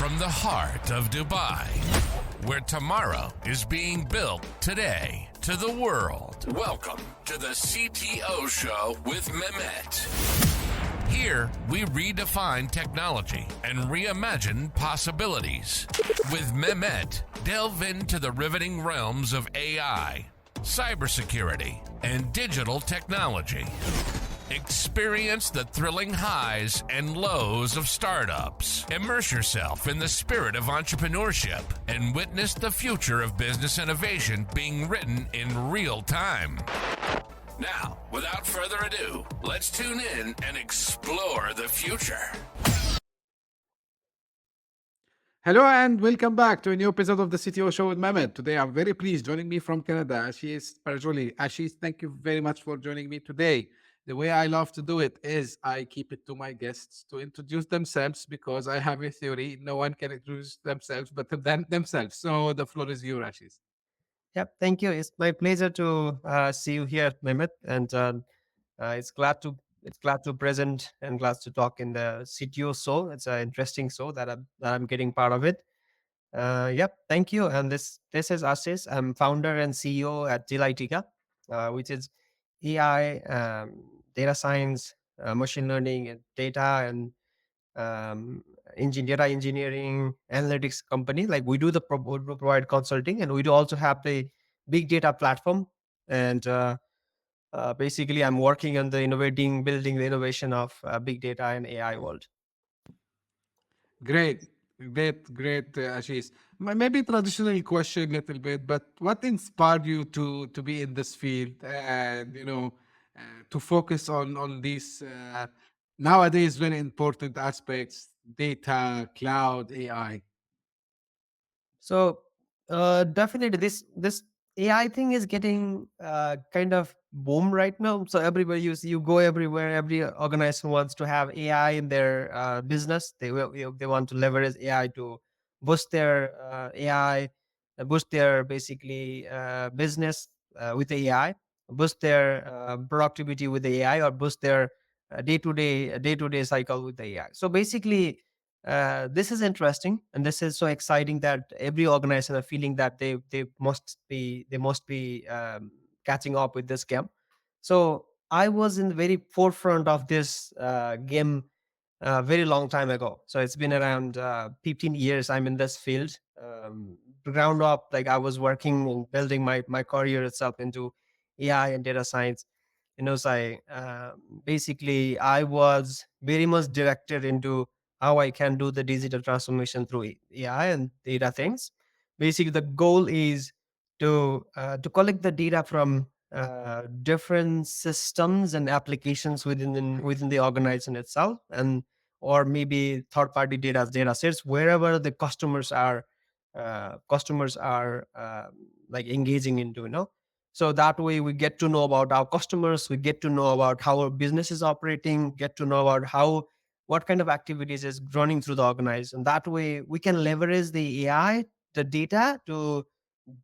From the heart of Dubai, where tomorrow is being built today, to the world. Welcome to the CTO Show with Mehmet. Here, we redefine technology and reimagine possibilities. With Mehmet, delve into the riveting realms of AI, cybersecurity, and digital technology. Experience the thrilling highs and lows of startups. Immerse yourself in the spirit of entrepreneurship and witness the future of business innovation being written in real time. Now, without further ado, let's tune in and explore the future. Hello and welcome back to a new episode of the CTO Show with Mehmet. Today I'm very pleased. Joining me from Canada, Ashis Parajuli. Ashis, thank you very much for joining me today. The way I love to do it is I keep it to my guests to introduce themselves because I have a theory. No one can introduce themselves but themselves. So the floor is yours, Ashis. Yep, thank you. It's my pleasure to see you here, Mehmet, and it's glad to present and glad to talk in the CTO show. It's an interesting show that I'm getting part of it. Yep, thank you. And this is Ashis. I'm founder and CEO at DLytica, which is AI, data science, machine learning, and data and data engineering analytics company. Like we do we provide consulting, and we do also have the big data platform. And basically, I'm working on building the innovation of big data and AI world. Great, great, Ashis. Maybe traditional question a little bit, but what inspired you to be in this field and to focus on these nowadays very important aspects: data, cloud, AI. So definitely this AI thing is getting kind of boom right now. So everybody you go everywhere. Every organization wants to have AI in their business. They want to leverage AI to boost their AI, boost their basically business with AI, boost their productivity with AI, or boost their day to day cycle with AI. So basically this is interesting and this is so exciting that every organization are feeling that they must be catching up with this game. So I was in the very forefront of this game very long time ago. So it's been around 15 years I'm in this field. Ground up, like I was working and building my career itself into AI and data science. So basically I was very much directed into how I can do the digital transformation through AI and data things. Basically, the goal is to collect the data from different systems and applications within the organization itself, and or maybe third party data sets wherever the customers are like engaging into. So that way we get to know about our customers, we get to know about how our business is operating, get to know about what kind of activities is running through the organization. That way we can leverage the AI, the data, to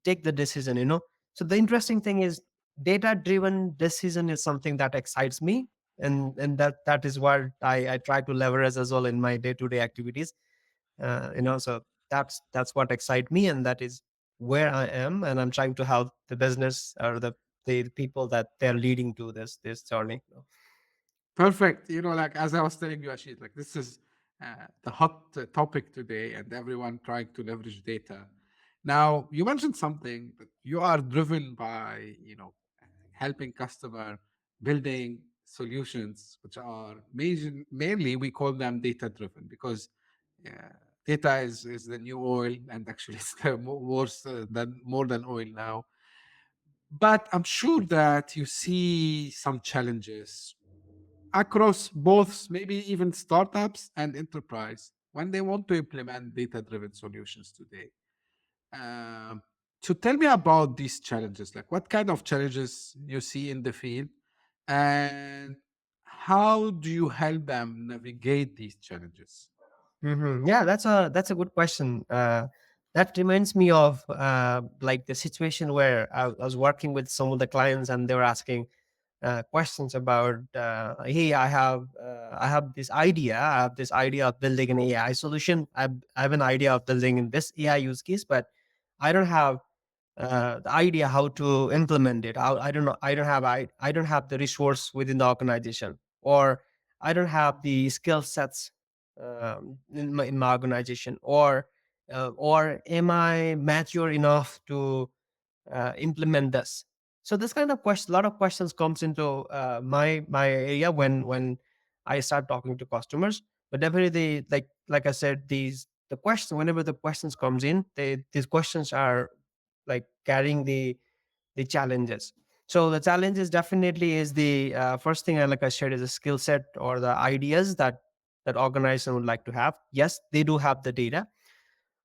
take the decision. So the interesting thing is data driven decision is something that excites me, and that is what I try to leverage as well in my day-to-day activities. So that's what excites me, and that is where I am, and I'm trying to help the business or the people that they're leading to this journey. Perfect. Like as I was telling you, Ashis, like this is the hot topic today, and everyone trying to leverage data. Now, you mentioned something that you are driven by, helping customer building solutions, which are mainly we call them data driven because uh, data is the new oil, and actually it's the worse than more than oil now. But I'm sure that you see some challenges across both, maybe even startups and enterprise, when they want to implement data driven solutions today. Um, so tell me about these challenges. Like, what kind of challenges you see in the field, and how do you help them navigate these challenges? Yeah, that's a good question. That reminds me of like the situation where I was working with some of the clients and they were asking, questions about, hey, I have this idea of building an AI solution. I have an idea of building in this AI use case, but I don't have the idea how to implement it. I don't know. I don't have the resource within the organization, or I don't have the skill sets in my organization, or am I mature enough to implement this? So this kind of question, a lot of questions comes into my area when I start talking to customers. But definitely, like I said, the question, whenever the questions comes in, these questions are like carrying the challenges. So the challenges definitely is the first thing, like I shared, is the skill set or the ideas that organization would like to have. Yes, they do have the data.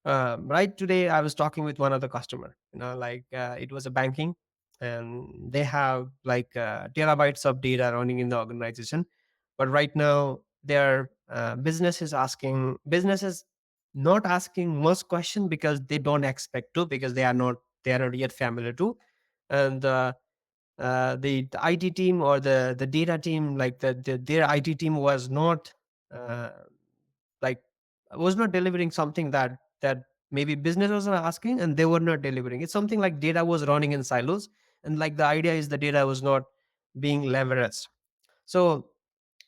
Right today, I was talking with one of the customer. It was a banking, and they have like terabytes of data running in the organization. But right now, their business is not asking most question because they don't expect to, because they are not yet familiar to. And the IT team or the data team, like their IT team uh, like was not delivering something that maybe business was not asking, and they were not delivering. It's something like data was running in silos, and like the idea is the data was not being leveraged. So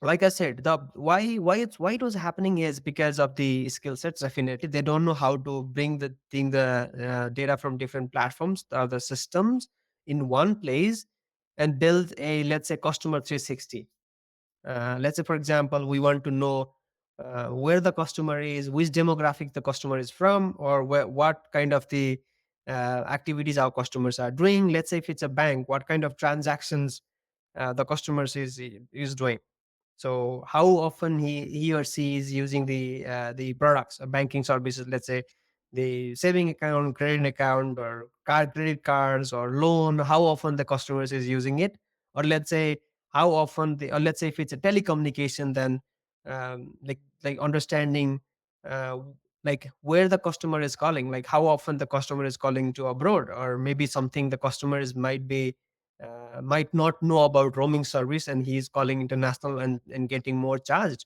like I said, the why it was happening is because of the skill sets. Definitely, they don't know how to bring the data from different platforms or the systems in one place and build a, let's say, customer 360. Let's say, for example, we want to know where the customer is, which demographic the customer is from, or what kind of the activities our customers are doing. Let's say if it's a bank, what kind of transactions the customers is doing. So how often he or she is using the products, banking services, let's say the saving account, credit account, or credit cards, or loan, how often the customers is using it. Or let's say how often or let's say if it's a telecommunication, then like understanding uh, like where the customer is calling, like how often the customer is calling to abroad, or maybe something the customers might not know about roaming service, and he is calling international and getting more charged.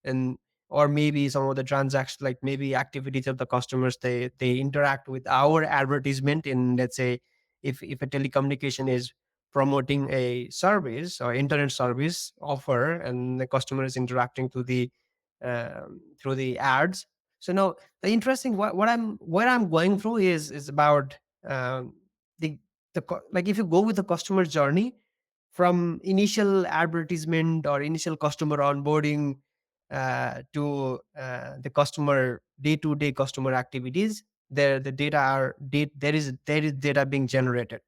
And or maybe some of the transactions, like maybe activities of the customers, they interact with our advertisement in, let's say, if a telecommunication is promoting a service or internet service offer, and the customer is interacting through the ads. So now the interesting, what I'm going through is about um, the like if you go with the customer journey from initial advertisement or initial customer onboarding to the customer day-to-day customer activities, there is data being generated.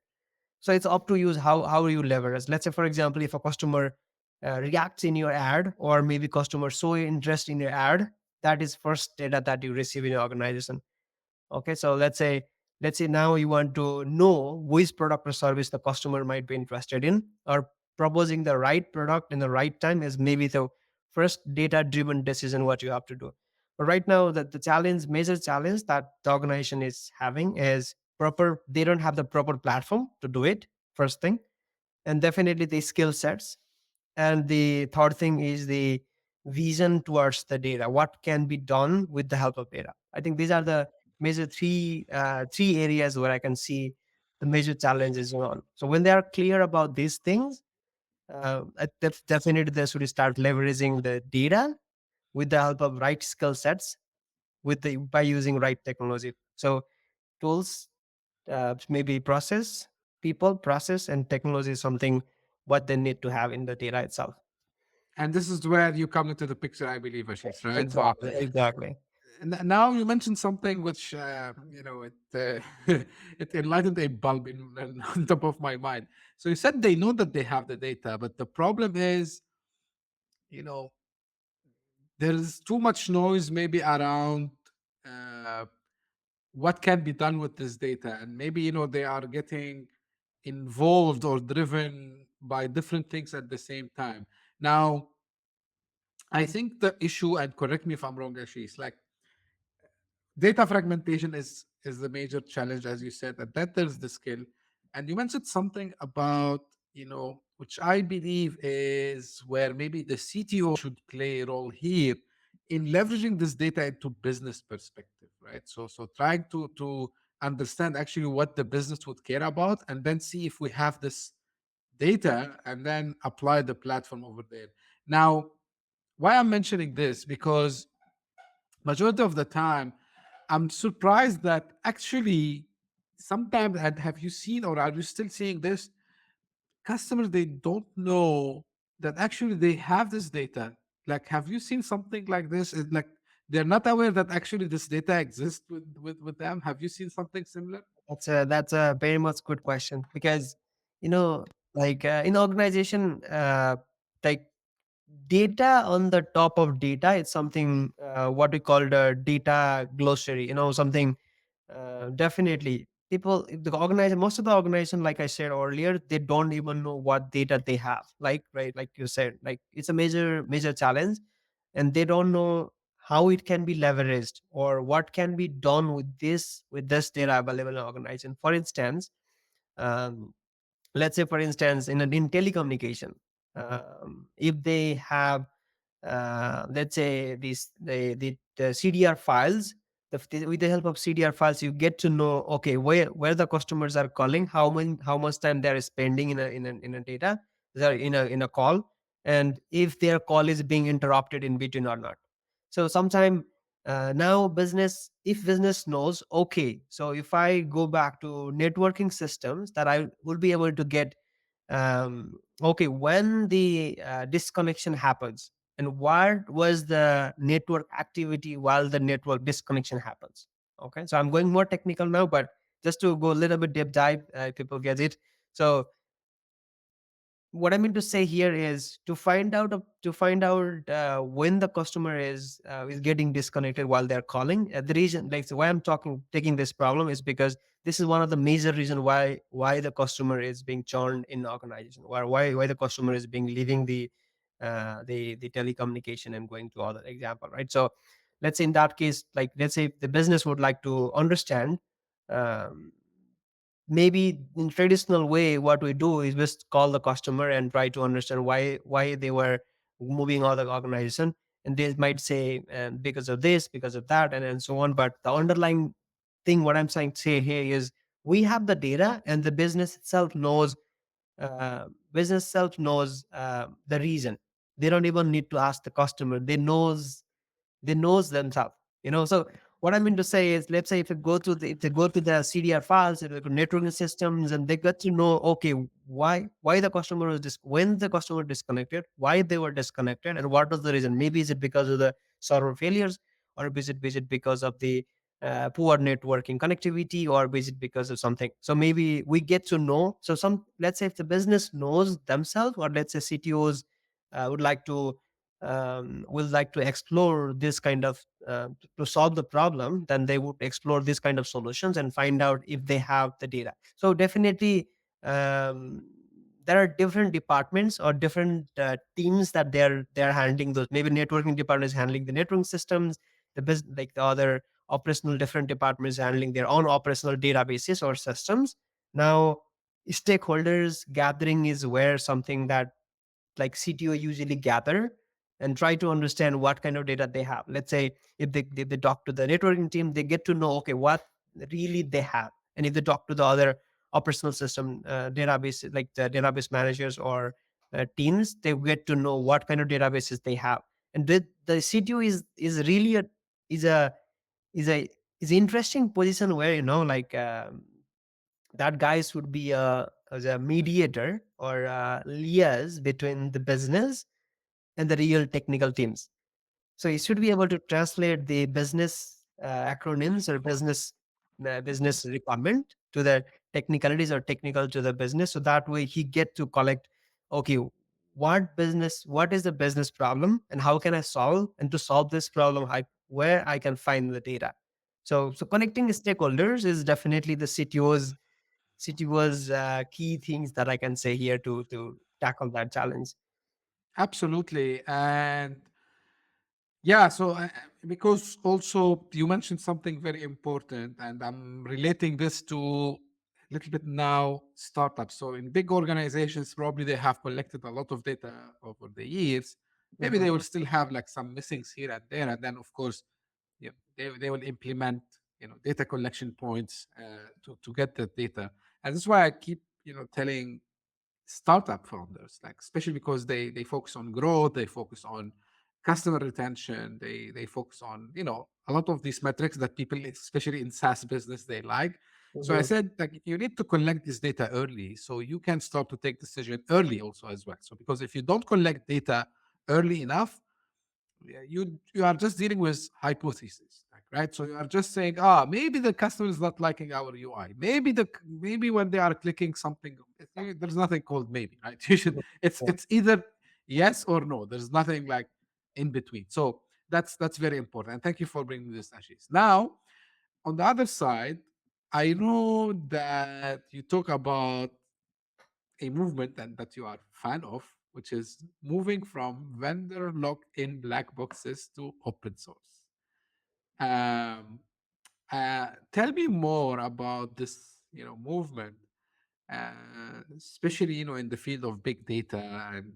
So it's up to you how you leverage. Let's say, for example, if a customer reacts in your ad, or maybe customer show interest in your ad, that is first data that you receive in your organization. Okay, so let's say now you want to know which product or service the customer might be interested in, or proposing the right product in the right time is maybe the first data driven decision what you have to do. But right now, the major challenge that the organization is having is proper, they don't have the proper platform to do it, first thing. And definitely the skill sets. And the third thing is the vision towards the data. What can be done with the help of data? I think these are the major three areas where I can see the major challenges on. So when they are clear about these things, definitely they should start leveraging the data with the help of right skill sets, by using right technology. So tools, maybe process, and technology is something what they need to have in the data itself. And this is where you come into the picture, I believe, Ashish, right? So Exactly. now you mentioned something which it it enlightened a bulb on top of my mind. So you said they know that they have the data, but the problem is, you know, there is too much noise maybe around uh, what can be done with this data, and maybe they are getting involved or driven by different things at the same time. Now, I think the issue, and correct me if I'm wrong, Ashish, like data fragmentation is the major challenge, as you said, and that there's the skill. And you mentioned something about which I believe is where maybe the CTO should play a role here in leveraging this data into business perspective, right? So trying to understand actually what the business would care about, and then see if we have this data and then apply the platform over there. Now, why I'm mentioning this, because majority of the time I'm surprised that actually sometimes, and have you seen or are you still seeing this, customers, they don't know that actually they have this data. Like, have you seen something like this? It's like they're not aware that actually this data exists with them. Have you seen something similar? That's a very much good question, because like in organization, like data on the top of data, it's something what we call the data glossary. Something definitely people, if the organization, most of the organization, like I said earlier, they don't even know what data they have. Like, right, like you said, like it's a major challenge, and they don't know how it can be leveraged or what can be done with this data available in an organization. For instance, um, let's say, for instance, in telecommunication, if they have, let's say, the CDR files. With the help of CDR files, you get to know, okay, where the customers are calling, how much time they are spending in a data, sorry, in a call, and if their call is being interrupted in between or not. So sometime, now if business knows, okay, so if I go back to networking systems, that I will be able to get, okay, when the disconnection happens, and what was the network activity while the network disconnection happens. Okay, so I'm going more technical now, but just to go a little bit deep dive, people get it. So what I mean to say here is to find out when the customer is getting disconnected while they're calling. The reason, like, so why I'm taking this problem is because this is one of the major reason why the customer is being churned in the organization, or why the customer is being leaving the telecommunication and going to other example, right? So let's say in that case, like, let's say the business would like to understand, um, maybe in traditional way, what we do is just call the customer and try to understand why they were moving out of the organization, and they might say, because of this, because of that, and so on. But the underlying thing, what I'm trying to say here is, we have the data, and the business self knows the reason. They don't even need to ask the customer. They knows themselves. So what I mean to say is, let's say, if they go to the CDR files, if they go to networking systems, and they get to know, okay, why the customer was when the customer disconnected, why they were disconnected, and what was the reason. Maybe is it because of the server failures, or is it because of the poor networking connectivity, or is it because of something. So maybe we get to know. So let's say, if the business knows themselves, or let's say CTOs would like to explore this kind of, to solve the problem, then they would explore this kind of solutions and find out if they have the data. So definitely, um, there are different departments or different teams that they're handling those. Maybe networking department is handling the networking systems, the business, like the other operational different departments handling their own operational databases or systems. Now, stakeholders gathering is where something that, like, CTO usually gather and try to understand what kind of data they have. Let's say, if they talk to the networking team, they get to know, okay, what really they have. And if they talk to the other operational system database, like the database managers or teams, they get to know what kind of databases they have. And the CTO is really is a is a is an interesting position where, like, that guys would be as a mediator or a liaise between the business and the real technical teams. So you should be able to translate the business acronyms or business requirement to the technicalities, or technical to the business. So that way he get to collect, okay, what is the business problem, and how can I solve, and to solve this problem, where I can find the data. So connecting stakeholders is definitely the CTO's key things that I can say here to tackle that challenge. Absolutely. And yeah, so because also you mentioned something very important, and I'm relating this to a little bit now startups. So in big organizations, probably they have collected a lot of data over the years. Maybe they will still have like some missings here and there, and then of course, they will implement data collection points to get that data. And that's why I keep telling startup founders, like especially because they focus on growth, they focus on customer retention, they focus on a lot of these metrics that people, especially in SaaS business, they like. So I Mhm. said, like, you need to collect this data early so you can start to take decision early also as well. So because if you don't collect data early enough, you are just dealing with hypotheses, like, right? So you are just saying, maybe the customer is not liking our UI. Maybe when they are clicking something, there's nothing called maybe, right? You should Yeah. it's either yes or no. There's nothing like in between. So that's very important. And thank you for bringing this, Ashis. Now, on the other side, I know that you talk about a movement that you are fan of, which is moving from vendor locked-in black boxes to open source. Um, Tell me more about this, movement, especially in the field of big data and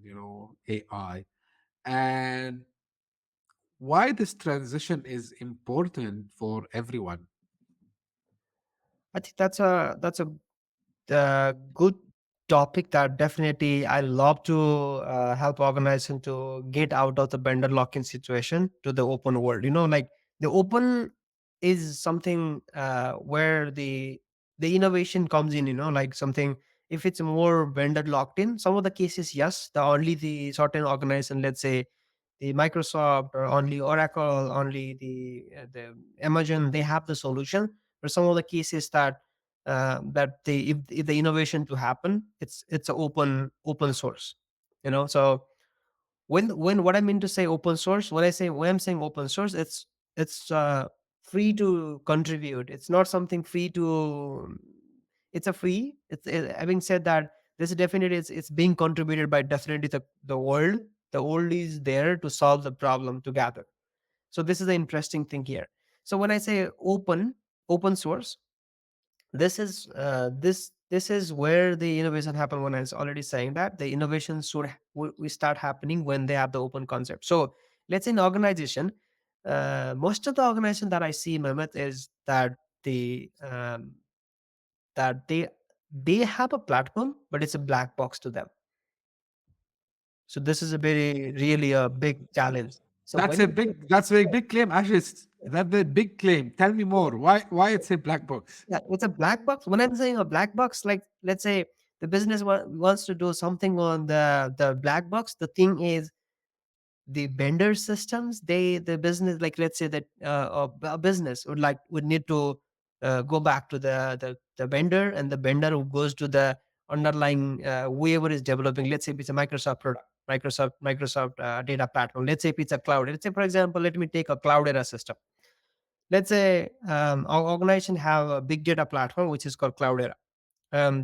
AI, and why this transition is important for everyone. I think that's a good topic that definitely I love to help organization to get out of the vendor lock-in situation to the open world. Like the open is something where the innovation comes in. Like something, if it's more vendor locked in, some of the cases, yes, the only the certain organization, let's say the Microsoft or only Oracle, only the Amazon, they have the solution. But some of the cases that if the innovation to happen, it's a open source. So when what I mean to say open source, when I'm saying open source, it's free to contribute. It's not something free to. It's a free. Having said that, this definitely it's being contributed by definitely the world. The world is there to solve the problem together. So this is the interesting thing here. So when I say open source, this is where the innovation happen. When I was already saying that the innovation we start happening when they have the open concept. So let's say in organization, most of the organization that I see, Mehmet, is the that they have a platform, but it's a black box to them. So this is a very really a big challenge. So That's when a you say, big claim, Ashish. That's the big claim. Tell me more. Why it's a black box? yeah, it's a black box. When I'm saying a black box, like let's say the business wants to do something on the black box. The thing is the vendor systems. The business, like let's say that a business would need to go back to the vendor, and the vendor who goes to the underlying whoever is developing. Let's say if it's a Microsoft product, Microsoft data platform. Let's say if it's a cloud. Let's say for example, let me take a Cloudera system. Let's say our organization have a big data platform which is called Cloudera.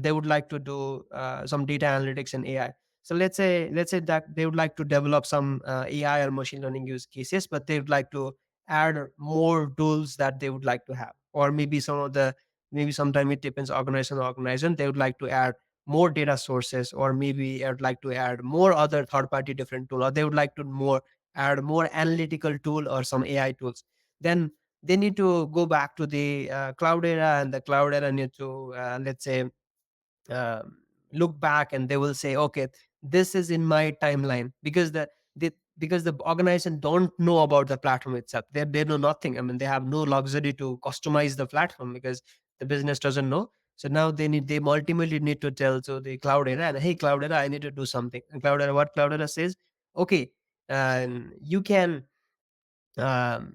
They would like to do some data analytics and AI. So let's say that they would like to develop some AI or machine learning use cases, but they would like to add more tools that they would like to have, or maybe sometime it depends organization. They would like to add more data sources, or maybe I would like to add more other third party different tool, or they would like to add more analytical tool or some AI tools. Then they need to go back to the Cloudera, and the Cloudera need to let's say um, look back, and they will say, okay, this is in my timeline, because the organization don't know about the platform itself. They know nothing. I mean, they have no luxury to customize the platform because the business doesn't know. So now they ultimately need to tell to the Cloudera, hey Cloudera, I need to do something. And what Cloudera says, okay, you can um,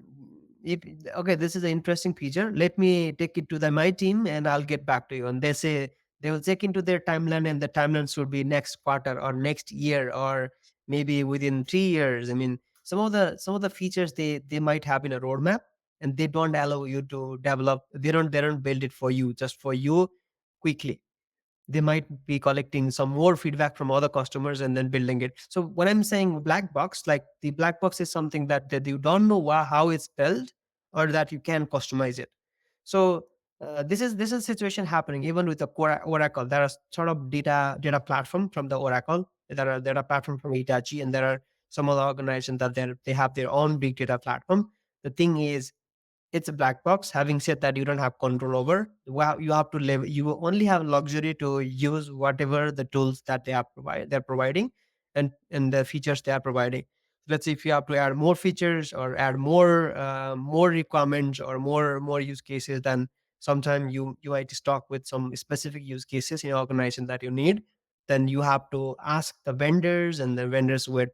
if okay, this is an interesting feature, let me take it to my team and I'll get back to you. And they say they will check into their timeline, and the timeline should be next quarter or next year, or maybe within 3 years. I mean, some of the features they might have in a roadmap, and they don't allow you to develop. They don't build it for you, just for you quickly. They might be collecting some more feedback from other customers and then building it. So when I'm saying black box, like the black box is something that you don't know how it's built, or that you can customize it. So This is situation happening even with the Oracle. There are sort of data platform from the Oracle. There are data platform from Hitachi, and there are some other organizations that they have their own big data platform. The thing is, it's a black box. Having said that, you don't have control over. Well, you have to live. You only have luxury to use whatever the tools that they're providing, and the features they are providing. Let's say if you have to add more features or add more requirements or more use cases, then sometimes you might stuck with some specific use cases in your organization that you need. Then you have to ask the vendors, and the vendors wait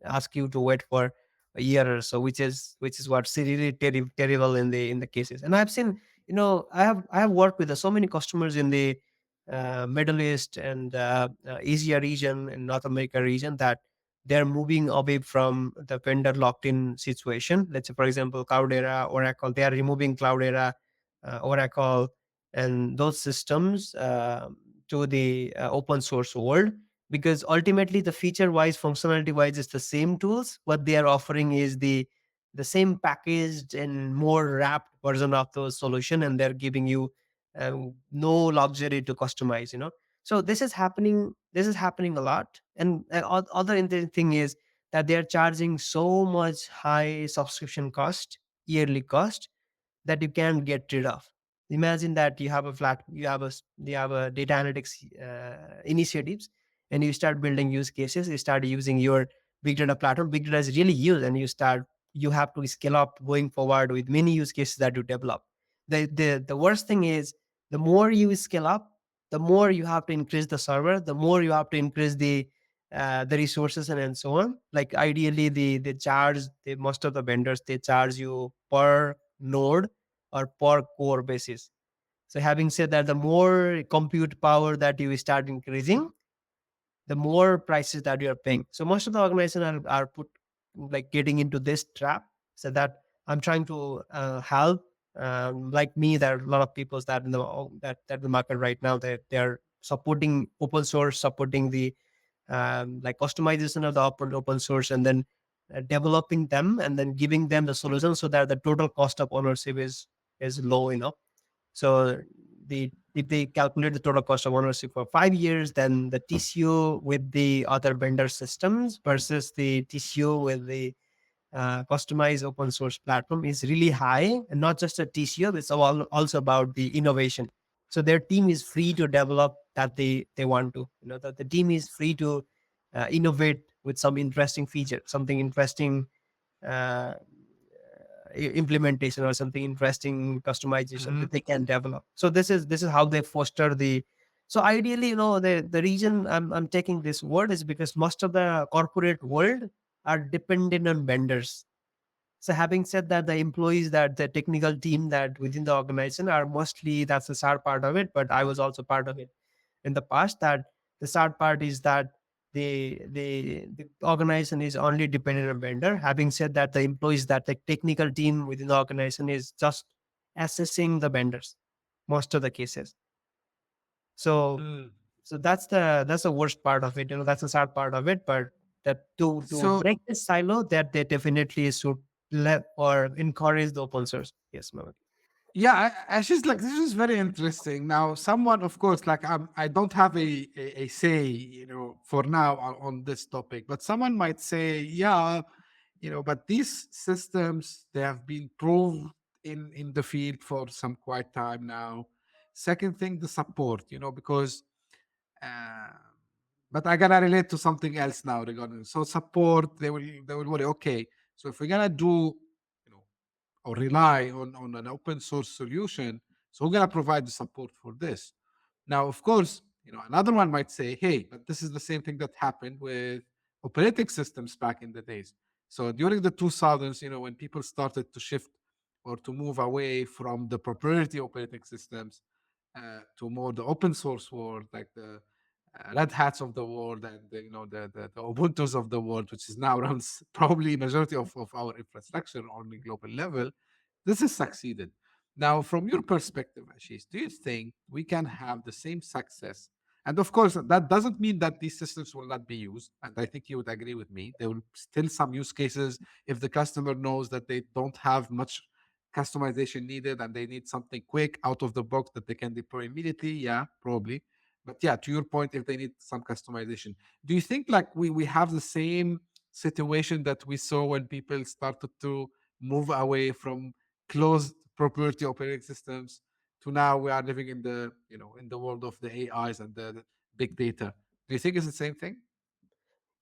ask you to wait for a year or so, which is what's really terrible in the cases. And I've seen, I have worked with so many customers in the Middle East and Asia region and North America region that they're moving away from the vendor locked in situation. Let's say, for example, Cloudera, Oracle, they are removing Cloudera, Oracle, and those systems to the open source world, because ultimately the feature wise, functionality wise, it's the same tools. What they are offering is the same packaged and more wrapped version of those solution, and they're giving you no luxury to customize. So this is happening a lot. And other interesting thing is that they're charging so much high subscription cost, yearly cost, that you can't get rid of. Imagine that you have a data analytics initiatives, and you start building use cases. You start using your big data platform. Big data is really used, and you have to scale up going forward with many use cases that you develop. The worst thing is, the more you scale up, the more you have to increase the server, the more you have to increase the resources, and so on. Like ideally, most of the vendors, they charge you per node or per core basis. So having said that, the more compute power that you start increasing, the more prices that you're paying. So most of the organizations are put like getting into this trap. So that I'm trying to help. Like me, there are a lot of people that in the market right now, that they're supporting open source, supporting the like customization of the open source, and then developing them and then giving them the solution so that the total cost of ownership is low. So if they calculate the total cost of ownership for 5 years, then the TCO with the other vendor systems versus the TCO with the customized open source platform is really high. And not just a TCO, it's also about the innovation. So their team is free to develop that they want to. That the team is free to innovate with some interesting feature, something interesting uh, implementation, or something interesting customization Mhm. that they can develop. So this is how they foster the. So ideally, the reason I'm taking this word is because most of the corporate world are dependent on vendors. So having said that, the employees, that the technical team that within the organization are mostly, that's the sad part of it, but I was also part of it in the past. That the sad part is that the organization is only dependent on vendor. Having said that, the employees, that the technical team within the organization is just assessing the vendors most of the cases. So Mm. that's the worst part of it. That's the sad part of it. But that to So break this silo, that they definitely should let or encourage the open source. Yes, Mehmet. yeah, I just like this is very interesting. Now, someone, of course, like I don't have a say, for now on this topic, but someone might say, yeah, but these systems, they have been proved in the field for some quite time now. Second thing, the support, because uh, but I gotta relate to something else now regarding, so support. They will worry. Okay, so if we're gonna do, you know, or rely on an open source solution, so we're gonna provide the support for this. Now, of course, another one might say, hey, but this is the same thing that happened with operating systems back in the days. So during the 2000s, when people started to shift or to move away from the proprietary operating systems to more the open source world, like the Red Hats of the world, and the Ubuntu's of the world, which is now runs probably majority of our infrastructure on the global level. This has succeeded. Now, from your perspective, Ashish, do you think we can have the same success? And of course, that doesn't mean that these systems will not be used. And I think you would agree with me. There will still some use cases if the customer knows that they don't have much customization needed and they need something quick out of the box that they can deploy immediately, yeah, probably. But yeah, to your point, if they need some customization, do you think like we have the same situation that we saw when people started to move away from closed proprietary operating systems to now we are living in the, in the world of the AIs and the big data? Do you think it's the same thing?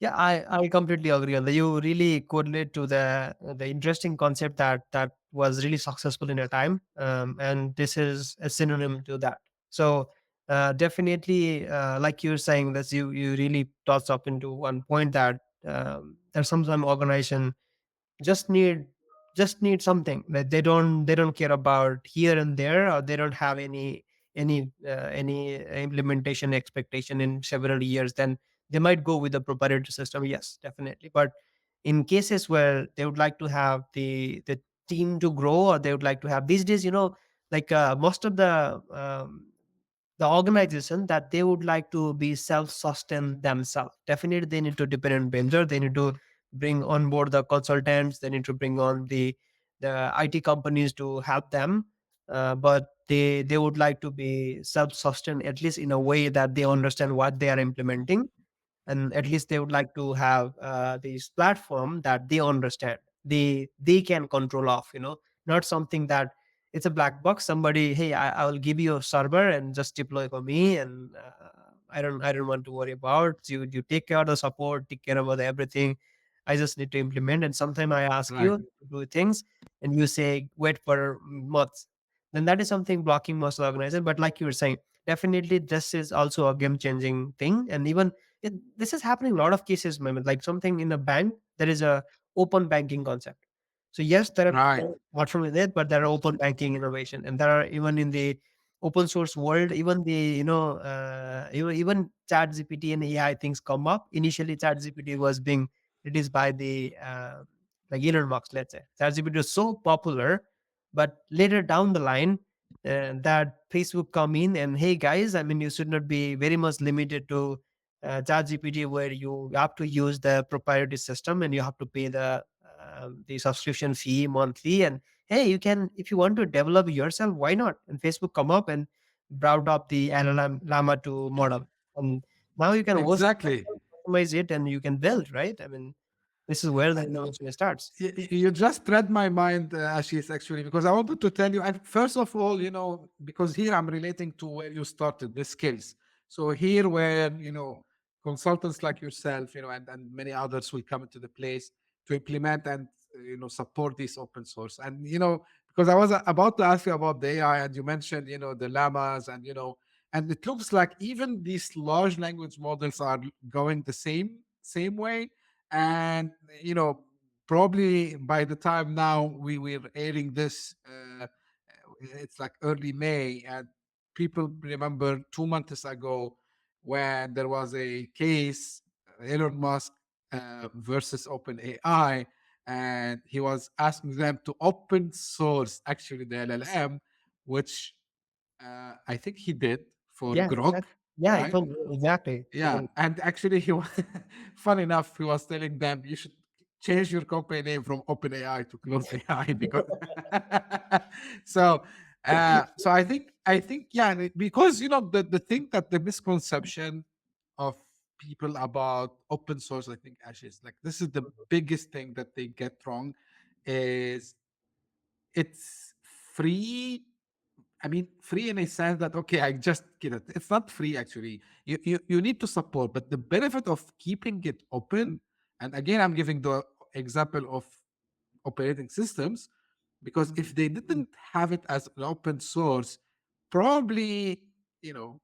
Yeah, I completely agree on that. You really correlate to the interesting concept that was really successful in a time, and this is a synonym to that. So definitely, like you're saying, that you really touched up into one point that there's sometimes organization just need just need something that they don't care about here and there, or they don't have any implementation expectation in several years. Then they might go with the proprietary system, yes, definitely. But in cases where they would like to have the team to grow, or they would like to have these days, like most of the organization, that they would like to be self-sustained themselves. Definitely, they need to depend on vendor. They need to bring on board the consultants. They need to bring on the IT companies to help them. But they would like to be self-sustained, at least in a way that they understand what they are implementing, and at least they would like to have this platform that they understand, they can control off, not something that it's a black box. Somebody, hey, I will give you a server and just deploy for me, and I don't want to worry about you take care of the support, take care about everything. I just need to implement, and sometimes I ask you Right. to do things and you say wait for months. Then that is something blocking most organizers. But like you were saying, definitely this is also a game changing thing. And even this is happening in a lot of cases, Mehmet. Like something in a bank, there is a open banking concept. So yes, there Right. are what's wrong with it, but there are open banking innovation, and there are even in the open source world, even the even Chat GPT and AI things come up. Initially, Chat GPT was being released by the like Elon Musk, let's say. Chat GPT was so popular, but later down the line, that Facebook come in and, hey guys, I mean, you should not be very much limited to ChatGPT, where you have to use the proprietary system and you have to pay the subscription fee monthly. And hey, you can, if you want to develop yourself, why not? And Facebook come up and brought up the LLM Llama 2 model, and now you can host, Exactly. customize it, and you can build. Right? I mean, this is where the innovation starts. You just read my mind, Ashis, actually, because I wanted to tell you. And first of all, because here I'm relating to where you started, the skills. So here, where consultants like yourself, and many others will come into the place to implement and support this open source. And because I was about to ask you about the AI, and you mentioned the llamas, and it looks like even these large language models are going the same way. And probably by the time now we're airing this, it's like early May, and people remember 2 months ago when there was a case, Elon Musk versus OpenAI, and he was asking them to open source actually the LLM, which I think he did for Yeah, Grok, yeah, right? exactly. Yeah, and actually, he was fun enough. He was telling them you should change your company name from OpenAI to Close AI because so so I think yeah, because the thing that the misconception of people about open source, I think, Ash, is like this is the biggest thing that they get wrong is it's free. I mean, free in a sense that okay, I just get it. It's not free actually. You need to support, but the benefit of keeping it open, and again, I'm giving the example of operating systems, because if they didn't have it as an open source, probably you know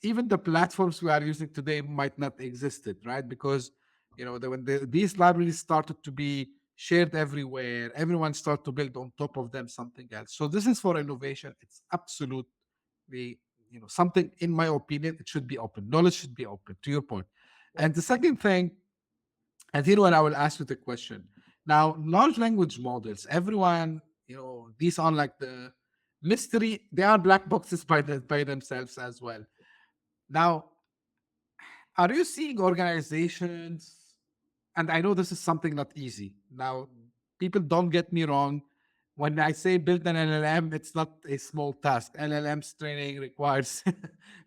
even the platforms we are using today might not existed, right? Because when these libraries started to be shared everywhere, everyone started to build on top of them something else. So this is for innovation. It's absolutely something, in my opinion, it should be open. Knowledge should be open, to your point. And the second thing, and here when I will ask you the question. Now, large language models, everyone, these are like the mystery, they are black boxes by themselves as well. Now, are you seeing organizations, and I know this is something not easy. Now, people don't get me wrong. when I say build an LLM, it's not a small task. LLMs training requires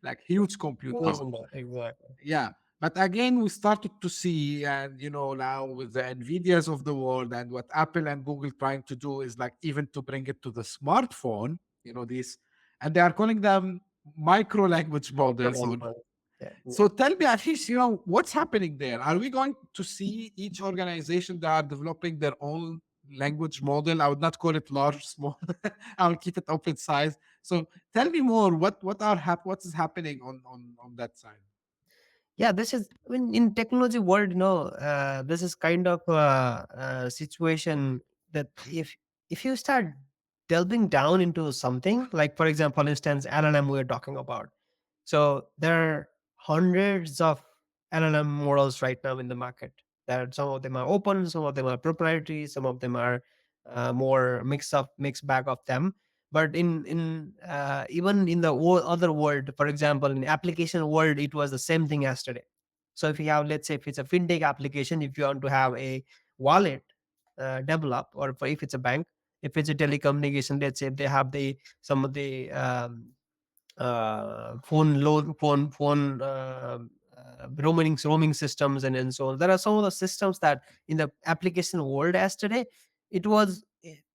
like huge compute Goes power. in there, exactly. Yeah. But again, we started to see, and now with the Nvidias of the world and what Apple and Google trying to do is like even to bring it to the smartphone, these, and they are calling them micro language models. Or Yeah. so tell me, Ashish, what's happening there? Are we going to see each organization that are developing their own language model? I would not call it large, small. I will keep it open size. So tell me more. What is happening on that side? Yeah, this is in technology world, this is kind of a situation that if you start delving down into something, like for example, instance, LLM we're talking about. So there are hundreds of LLM models right now in the market. That some of them are open, some of them are proprietary, some of them are more mixed bag of them. But in even in the other world, for example, in application world, it was the same thing yesterday. So if you have, let's say, if it's a fintech application, if you want to have a wallet develop, or if it's a bank, if it's a telecommunication, let's say they have the some of the phone roaming systems, and so on. There are some of the systems that in the application world yesterday, it was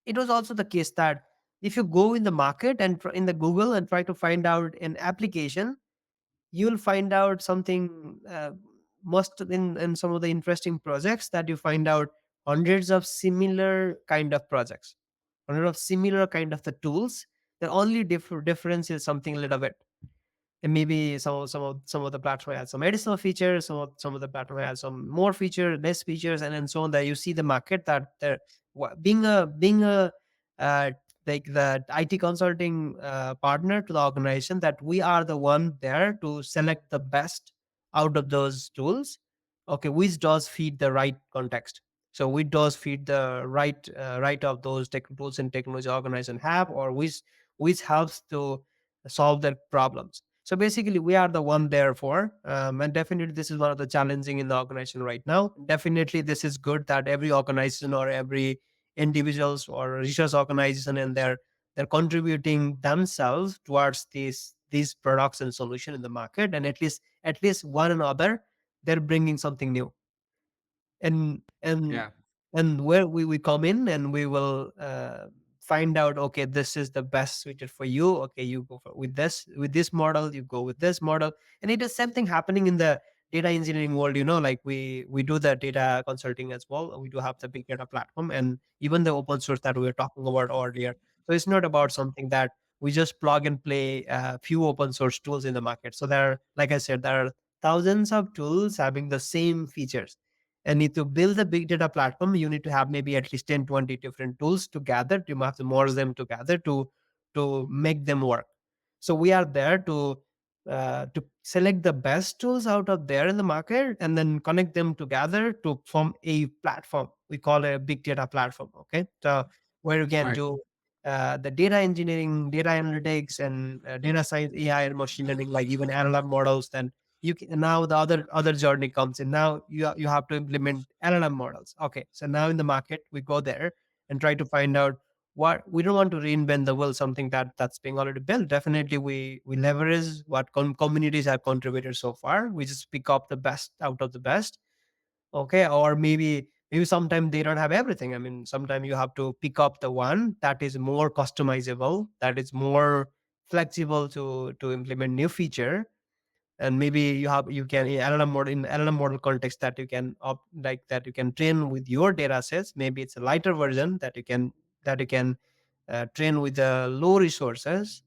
also the case that if you go in the market and in the Google and try to find out an application, you'll find out something, most in some of the interesting projects, that you find out hundreds of similar kind of projects, hundreds of similar kind of the tools. The only difference is something a little bit, and maybe some of the platform has some additional features, some of the platform has some more feature, less features, and so on. That you see the market that they're being a uh, like the IT consulting partner to the organization, that we are the one there to select the best out of those tools. Okay, which does feed the right context. So which does feed the right of those tech tools and technology organization have, or which helps to solve their problems. So basically, we are the one there for, and definitely this is one of the challenging in the organization right now. Definitely, this is good that every organization or every individuals or research organization, and they're contributing themselves towards these products and solution in the market, and at least one another, they're bringing something new. and and Yeah. and where we come in, and we will find out, okay, this is the best suited for you. Okay, you go with this model, you go with this model. And it is same thing happening in the data engineering world, like we do the data consulting as well. We do have the big data platform, and even the open source that we were talking about earlier. So it's not about something that we just plug and play a few open source tools in the market. So there are, like I said, there are thousands of tools having the same features. And need to build a big data platform, you need to have maybe at least 10, 20 different tools together. You have to merge them together to make them work. So we are there to select the best tools out of there in the market, and then connect them together to form a platform we call a big data platform. Okay, so where you can Right. do the data engineering, data analytics, and data science, AI, and machine learning, like even LLM models. Then you can, now the other journey comes in. Now you have to implement LLM models. Okay, so now in the market we go there and try to find out what we don't want to reinvent the wheel, something that's being already built. Definitely we leverage what communities have contributed so far. We just pick up the best out of the best. Okay, or maybe sometimes they don't have everything. I mean, sometimes you have to pick up the one that is more customizable, that is more flexible to implement new feature. And maybe you can in LLM model context, that you can like that you can train with your data sets. Maybe it's a lighter version that you can train with low resources,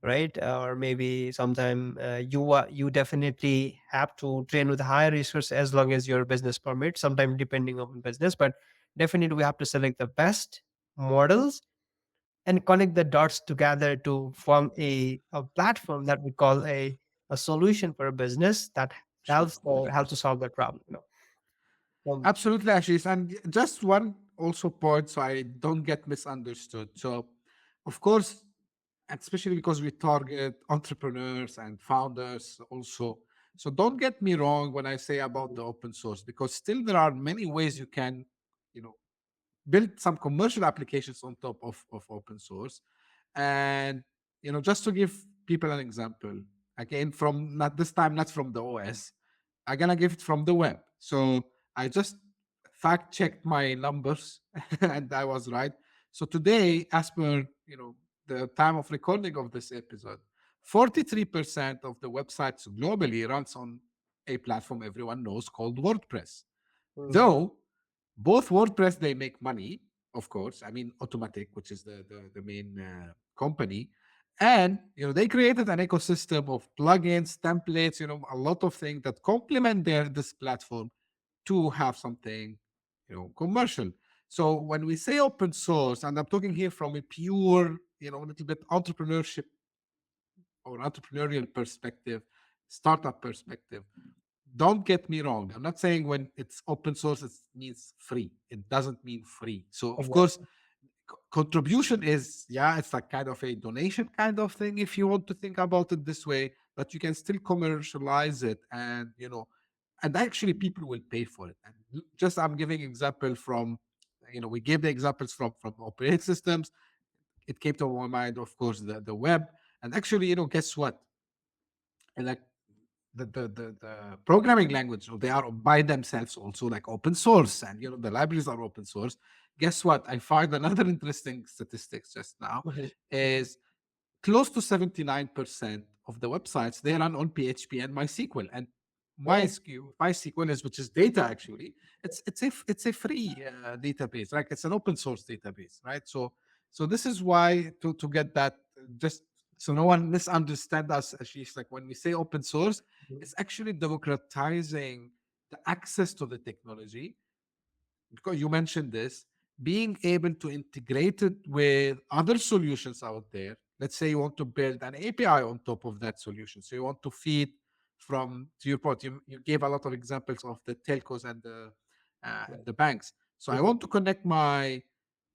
right? Or maybe sometime you definitely have to train with higher resource, as long as your business permit, sometime depending on business. But definitely we have to select the best models and connect the dots together to form a platform that we call a solution for a business that Sure. helps to solve that problem. Absolutely, Ashish. And just one also point so I don't get misunderstood. So, of course, especially because we target entrepreneurs and founders also. So don't get me wrong when I say about the open source, because still there are many ways you can, you know, built some commercial applications on top of open source. And just to give people an example, again, from not this time, not from the OS, I'm gonna give it from the web. So I just fact checked my numbers and I was right. So today, as per the time of recording of this episode, 43% of the websites globally runs on a platform everyone knows called WordPress. Mhm. Though both WordPress, they make money, of course. I mean, Automatic, which is the main company, and they created an ecosystem of plugins, templates, a lot of things that complement this platform to have something commercial. So when we say open source, and I'm talking here from a pure a little bit entrepreneurship or entrepreneurial perspective, startup perspective, don't get me wrong. I'm not saying when it's open source, it means free. It doesn't mean free. So, of course, Exactly. contribution is, yeah, it's like kind of a donation kind of thing if you want to think about it this way, but you can still commercialize it and actually people will pay for it. And just I'm giving example from, we gave the examples from operating systems. It came to my mind, of course, the web. And actually, guess what? And like the programming language, they are by themselves also like open source, and the libraries are open source. Guess what? I find another interesting statistics just now Mhm. is close to 79% of the websites, they run on PHP and MySQL. And Oh, MySQL is, which is data actually. It's a free database, right? It's an open source database, right? So this is why to get that, just so no one misunderstand us, Ashish. Like when we say open source, mhm. it's actually democratizing the access to the technology, because you mentioned this, being able to integrate it with other solutions out there. Let's say you want to build an API on top of that solution. So you want to feed from, to your point, you gave a lot of examples of the telcos and the banks. So I Mhm. want to connect my,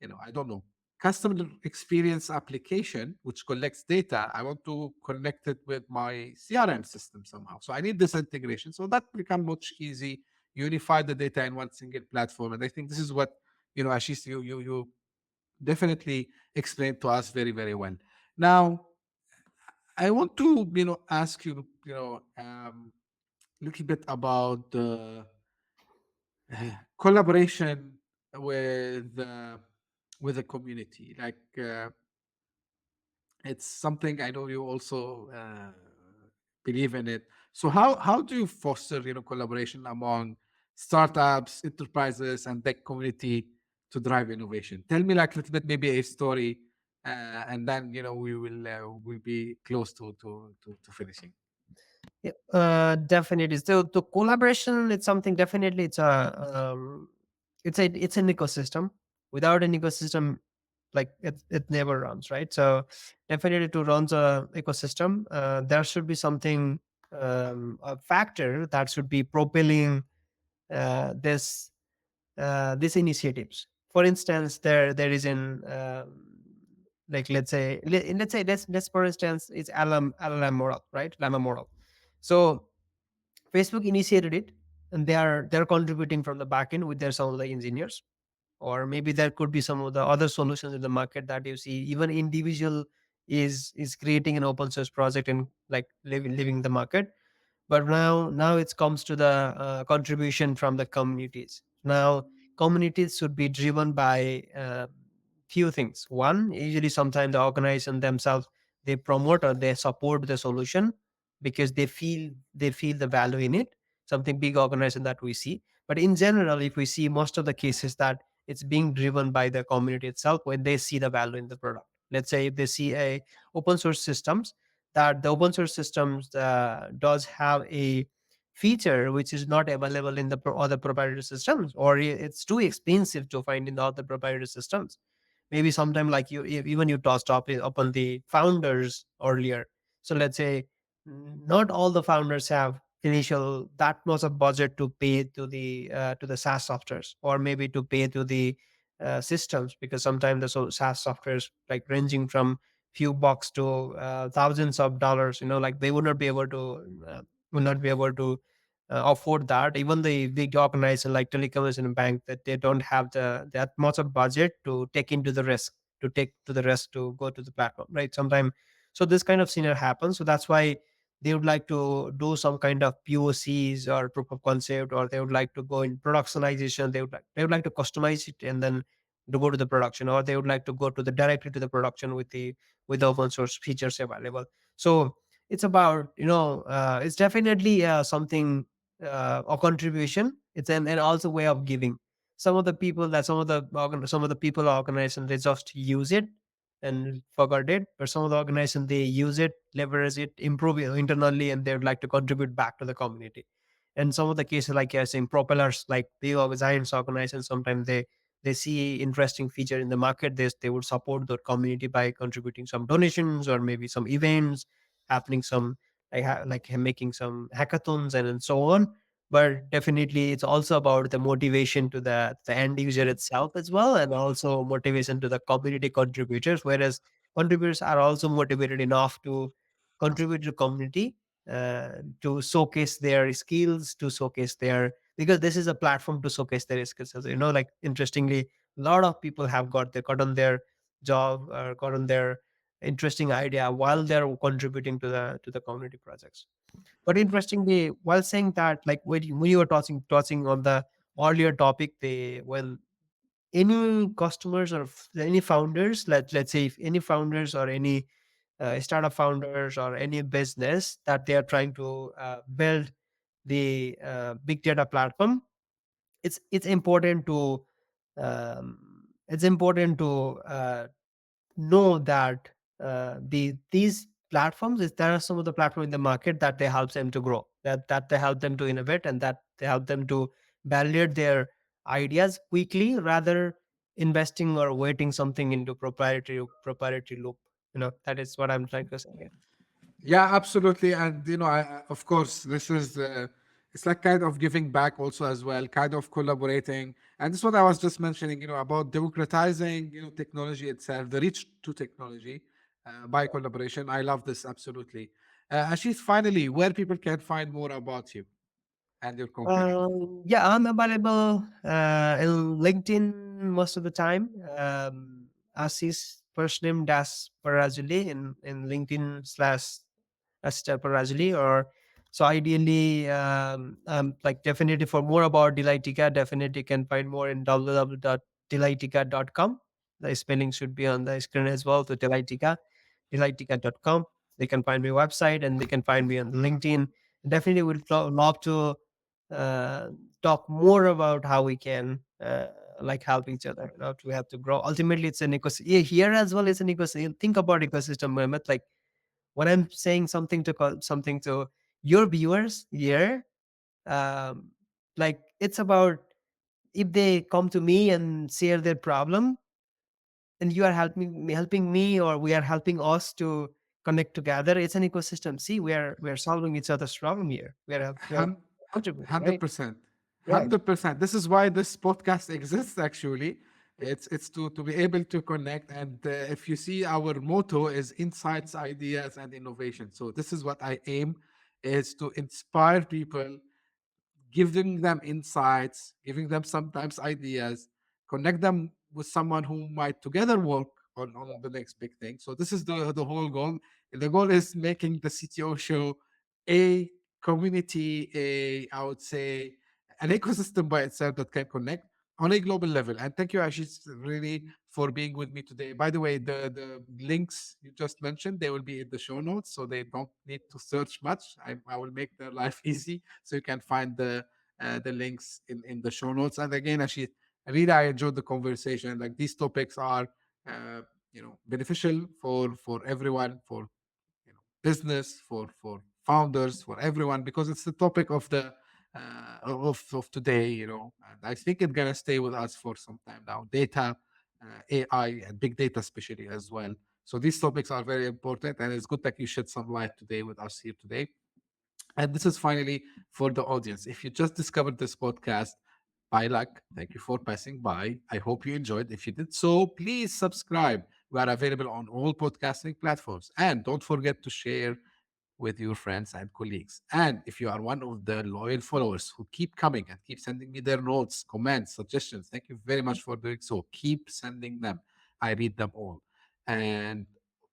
I don't know, customer experience application, which collects data. I want to connect it with my CRM system somehow. So I need this integration. So that become much easy, unify the data in one single platform. And I think this is what, Ashish, you definitely explained to us very, very well. Now, I want to, ask you, a little bit about the collaboration with the community. Like, it's something I know you also believe in it. So how do you foster collaboration among startups, enterprises, and tech community to drive innovation? Tell me like a little bit, maybe a story, and then we'll be close to finishing. Yeah, definitely. So the collaboration, it's something definitely. It's an ecosystem. Without an ecosystem, like it never runs, right? So definitely to run the ecosystem, there should be something, a factor that should be propelling this these initiatives. For instance, there is an like let's for instance it's LLM model, right? Llama model. So Facebook initiated it, and they're contributing from the back end with their some of the engineers, or maybe there could be some of the other solutions in the market that you see. Even individual is creating an open source project and like living the market. But now it comes to the contribution from the communities. Now communities should be driven by few things. One, usually sometimes the organization themselves, they promote or they support the solution because they feel the value in it. Something big organization that we see. But in general, if we see most of the cases that it's being driven by the community itself when they see the value in the product. Let's say if they see a open source systems, that the open source systems does have a feature which is not available in the other proprietary systems, or it's too expensive to find in the other proprietary systems. Maybe sometime like even you touched upon the founders earlier. So let's say not all the founders have initial that much of budget to pay to the SaaS softwares, or maybe to pay to the systems, because sometimes the SaaS softwares like ranging from few bucks to thousands of dollars. Like they would not be able to afford that. Even the big organization like telecommunication bank, that they don't have that much of budget to take into the risk, to go to the platform, right? Sometimes, so this kind of scenario happens. So that's why they would like to do some kind of POCs or proof of concept, or they would like to go in productionization. They would like to customize it and then to go to the production, or they would like to go to the directly to the production with the open source features available. So it's about, it's definitely something, a contribution. It's an also way of giving. Some of the people or organization, they just use it and forgot it, but some of the organization, they use it, leverage it, improve it internally, and they would like to contribute back to the community. And some of the cases, like you're saying, propellers, like big giants organizations, sometimes they see interesting feature in the market, they would support the community by contributing some donations, or maybe some events happening, some like making some hackathons and so on. But definitely it's also about the motivation to the end user itself as well, and also motivation to the community contributors, whereas contributors are also motivated enough to contribute to the community, to showcase their skills, to showcase their, because this is a platform to showcase their skills. So, like, interestingly, a lot of people have gotten their job or gotten their interesting idea while they're contributing to the community projects. But interestingly, while saying that, like when you were touching on the earlier topic, they when any customers or any founders, let's say, if any founders or any startup founders or any business that they are trying to build the big data platform, it's important to know that these platforms is there are some of the platforms in the market that they help them to grow, that they help them to innovate, and that they help them to validate their ideas quickly, rather investing or waiting something into proprietary loop. That is what I'm trying to say here. Yeah, absolutely. And of course, this is it's like kind of giving back also as well, kind of collaborating. And this is what I was just mentioning, about democratizing, technology itself, the reach to technology by collaboration. I love this absolutely. Ashish, finally, where people can find more about you and your company. Yeah, I'm available in LinkedIn most of the time. Ashis first name dash Parajuli in LinkedIn slash Ashis Parajuli. Or so ideally, like, definitely for more about DLytica, definitely can find more in www.dlytica.com. The spelling should be on the screen as well. So DLytica.com. They can find my website, and they can find me on LinkedIn. Definitely would love to uh, talk more about how we can like help each other, to have to grow. Ultimately, it's an ecosystem here as well. It's an ecosystem. Think about ecosystem, Mehmet. Like, when I'm saying something to your viewers here, um, like, it's about, if they come to me and share their problem, and you are helping me, or we are helping us to connect together. It's an ecosystem. See, we are solving each other's problem here. We are Hun- contributing, right? 100%. Right. 100%. This is why this podcast exists actually. It's to be able to connect. And if you see, our motto is insights, ideas, and innovation. So this is what I aim, is to inspire people, giving them insights, giving them sometimes ideas, connect them with someone who might together work on the next big thing. So this is the whole goal. The goal is making the CTO show a community, I would say, an ecosystem by itself that can connect on a global level. And thank you, Ashish, really, for being with me today. By the way, the links you just mentioned, they will be in the show notes, so they don't need to search much. I will make their life easy, so you can find the links in the show notes. And again, actually, really, I enjoyed the conversation. Like, these topics are, uh, beneficial for everyone, for business, for founders, for everyone, because it's the topic of the of today. And I think it's gonna stay with us for some time now. Data, AI, and big data, especially as well. So these topics are very important, and it's good that you shed some light today with us here today. And this is finally for the audience. If you just discovered this podcast by luck, thank you for passing by. I hope you enjoyed. If you did so, please subscribe. We are available on all podcasting platforms. And don't forget to share with your friends and colleagues. And if you are one of the loyal followers who keep coming and keep sending me their notes, comments, suggestions, thank you very much for doing so. Keep sending them. I read them all. And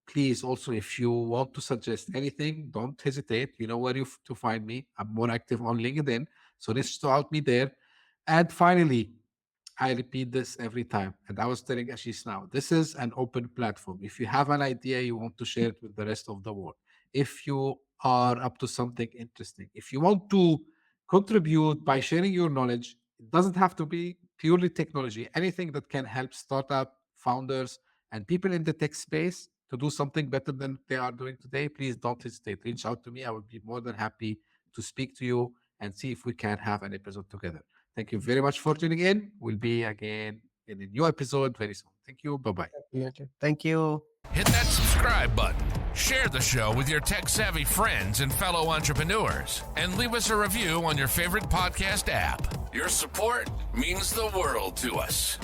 please also, if you want to suggest anything, don't hesitate. You know where to find me. I'm more active on LinkedIn, so reach out me there. And finally, I repeat this every time, and I was telling Ashish now, this is an open platform. If you have an idea, you want to share it with the rest of the world. If you are up to something interesting, if you want to contribute by sharing your knowledge, it doesn't have to be purely technology. Anything that can help startup founders and people in the tech space to do something better than they are doing today, please don't hesitate. Reach out to me. I would be more than happy to speak to you and see if we can have an episode together. Thank you very much for tuning in. We'll be again in a new episode very soon. Thank you. Bye-bye. Thank you. Hit that subscribe button, share the show with your tech-savvy friends and fellow entrepreneurs, and leave us a review on your favorite podcast app. Your support means the world to us.